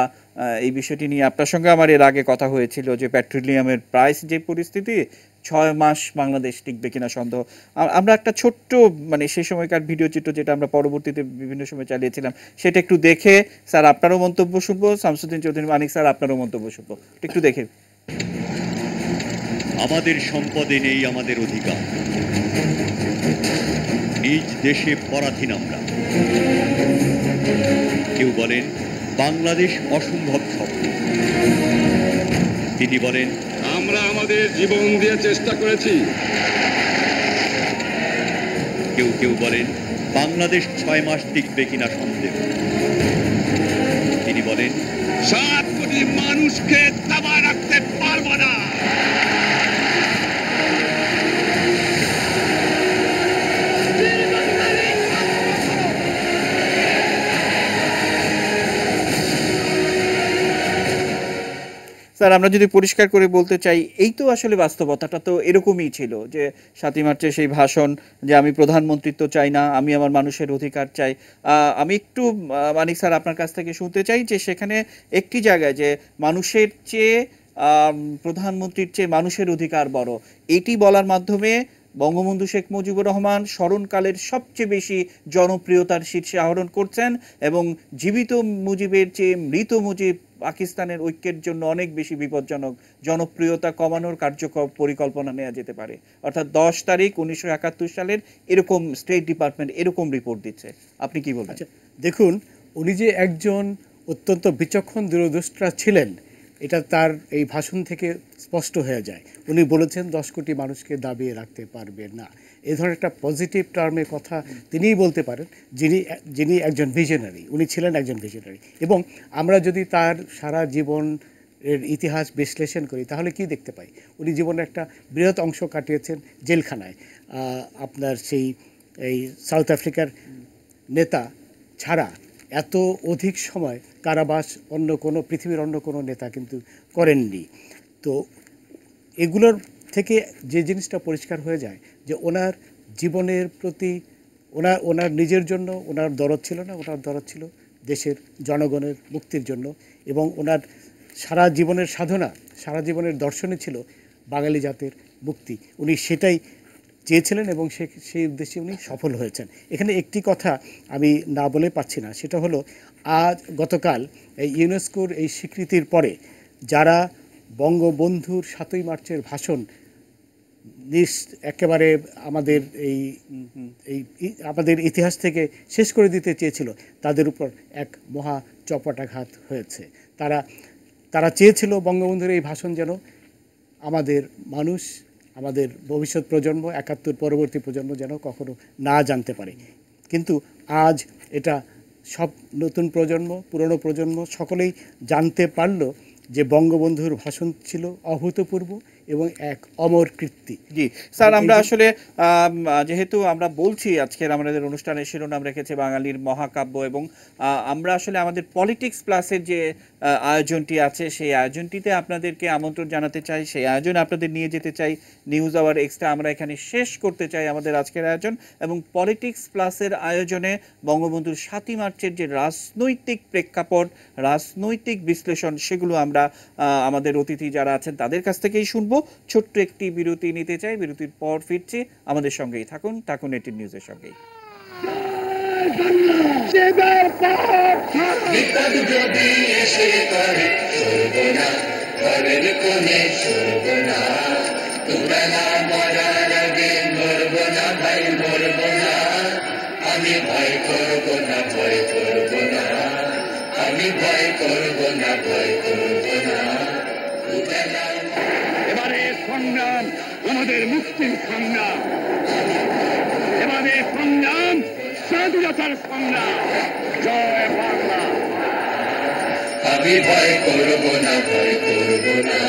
Speaker 3: এই বিষয়টি নিয়ে আপনার সঙ্গে আমার এর আগে কথা হয়েছিল যে পেট্রোলিয়ামের প্রাইস যে পরিস্থিতি, 6 মাস বাংলাদেশ টিকবে কিনা সন্দেহ। আমরা একটা ছোট্ট মানে সেই সময়কার ভিডিও চিত্র যেটা আমরা পরবর্তীতে বিভিন্ন সময় চালিয়েছিলাম সেটা একটু দেখে স্যার আপনারও মন্তব্য শুনবো, শামসুদ্দিন চৌধুরী মানিক স্যার আপনারও মন্তব্য শুনবো, একটু দেখে।
Speaker 10: আমাদের সম্পদে নেই আমাদের অধিকার, নিজ দেশে পরাধীন আমরা। কেউ বলেন বাংলাদেশ অসম্ভব স্বপ্ন, তিনি বলেন
Speaker 7: আমরা আমাদের জীবন দিয়ে চেষ্টা করেছি।
Speaker 10: কেউ কেউ বলেন বাংলাদেশ 6 মাস টিকবে কিনা সন্দেহ, তিনি বলেন
Speaker 7: 7 কোটি মানুষকে দাবায় রাখতে পারবো না।
Speaker 3: স্যার আমরা যদি পরিষ্কার করে বলতে চাই, এই তো আসলে বাস্তবতাটা তো এরকমই ছিল যে 7ই মার্চের সেই ভাষণ যে আমি প্রধানমন্ত্রিত্ব চাই না, আমি আমার মানুষের অধিকার চাই। আমি একটু মানিক স্যার আপনার কাছ থেকে শুনতে চাই যে সেখানে একটি জায়গায় যে মানুষের চেয়ে প্রধানমন্ত্রীর চেয়ে মানুষের অধিকার বড়, এটি বলার মাধ্যমে বঙ্গবন্ধু শেখ মুজিবুর রহমান স্মরণকালের সবচেয়ে বেশি জনপ্রিয়তার শীর্ষে আহরণ করছেন এবং জীবিত মুজিবের চেয়ে মৃত মুজিব পাকিস্তানের ঐক্যের জন্য অনেক বেশি বিপজ্জনক, জনপ্রিয়তা কমানোর কার্যকর পরিকল্পনা নেওয়া যেতে পারে। অর্থাৎ 10 তারিখ 1971 সালের এরকম স্টেট ডিপার্টমেন্ট এরকম রিপোর্ট দিচ্ছে, আপনি কি বলবেন?
Speaker 6: দেখুন, উনি যে একজন অত্যন্ত বিচক্ষণ দূরদৃষ্টা ছিলেন এটা তার এই ভাষণ থেকে স্পষ্ট হয়ে যায়। উনি বলেছেন 10 কোটি মানুষকে দাবিয়ে রাখতে পারবে না, এই ধরনের একটা পজিটিভ টার্মের কথা তিনিই বলতে পারেন, যিনি একজন ভিশনারি, উনি ছিলেন একজন ভিশনারি। এবং আমরা যদি তার সারা জীবন এর ইতিহাস বিশ্লেষণ করি তাহলে কি দেখতে পাই, উনি জীবনের একটা বৃহৎ অংশ কাটিয়েছেন জেলখানায়। আপনার সেই এই সাউথ আফ্রিকার নেতা ছাড়া এত অধিক সময় কারাবাস অন্য কোনো পৃথিবীর অন্য কোনো নেতা কিন্তু করেননি। তো এগুলোর থেকে যে জিনিসটা পরিষ্কার হয়ে যায় যে ওনার জীবনের প্রতি ওনার নিজের জন্য ওনার দরদ ছিল না, ওনার দরদ ছিল দেশের জনগণের মুক্তির জন্য। এবং ওনার সারা জীবনের সাধনা, সারা জীবনের দর্শনই ছিল বাঙালি জাতির মুক্তি। উনি সেটাই চেয়েছিলেন এবং সেই উদ্দেশ্যে উনি সফল হয়েছেন। এখানে একটি কথা আমি না বলে পাচ্ছি না, সেটা হলো গতকাল এই ইউনেস্কোর এই স্বীকৃতির পরে যারা বঙ্গবন্ধুর 7ই মার্চের ভাষণ একেবারে আমাদের ইতিহাস থেকে শেষ করে দিতে চেয়েছিল, তাদের উপর এক মহা চপটাঘাত হয়েছে। তারা চেয়েছিল বঙ্গবন্ধুর এই ভাষণ যেন আমাদের মানুষ, আমাদের ভবিষ্যৎ প্রজন্ম, 71 পরবর্তী প্রজন্ম যেন কখনো না জানতে পারে। কিন্তু আজ এটা সব নতুন প্রজন্ম, পুরনো প্রজন্ম সকলেই জানতে পারল যে বঙ্গবন্ধুর ভাষণ ছিল অভূতপূর্ব এবং এক অমর কীর্তি।
Speaker 3: জি স্যার, আমরা আসলে যেহেতু আমরা বলছি আজকের আমাদের অনুষ্ঠানের শিরোনাম রেখেছে বাঙালির মহাকাব্য, এবং আমরা আসলে আমাদের পলিটিক্স প্লাসের যে আয়োজনটি আছে সেই আয়োজনটিতে আপনাদেরকে আমন্ত্রণ জানাতে চাই, সেই আয়োজনে আপনাদের নিয়ে যেতে চাই। নিউজ আওয়ার এক্সট্রা আমরা এখানে শেষ করতে চাই আমাদের আজকের আয়োজন, এবং পলিটিক্স প্লাসের আয়োজনে বঙ্গবন্ধুর 7ই মার্চের যে রাজনৈতিক প্রেক্ষাপট, রাজনৈতিক বিশ্লেষণ, সেগুলো আমরা আমাদের অতিথি যারা আছেন তাদের কাছ থেকেই শুনবো। ছোট্ট একটি বিরতি নিতে চাই, বিরতির পর ফিরছি, আমাদের সঙ্গেই থাকুন এটিএন নিউজের সঙ্গেই।
Speaker 1: বিপদ যদি এসে করে সর্বনা, ঘরের কোণে সর্বনা, দুবেলা মরার আগে মরব না ভাই, মরব না। আমি ভয় করব না, ভয় করব না, আমি ভয় করব না, ভয় করব না।
Speaker 7: এবারে সংগ্রাম আমাদের মুক্তির সংগ্রাম, এবারে সংগ্রাম স্বাধীনতার সংগ্রাম। জয় বাংলা।
Speaker 1: আমি ভয় করব না, ভয় করব না।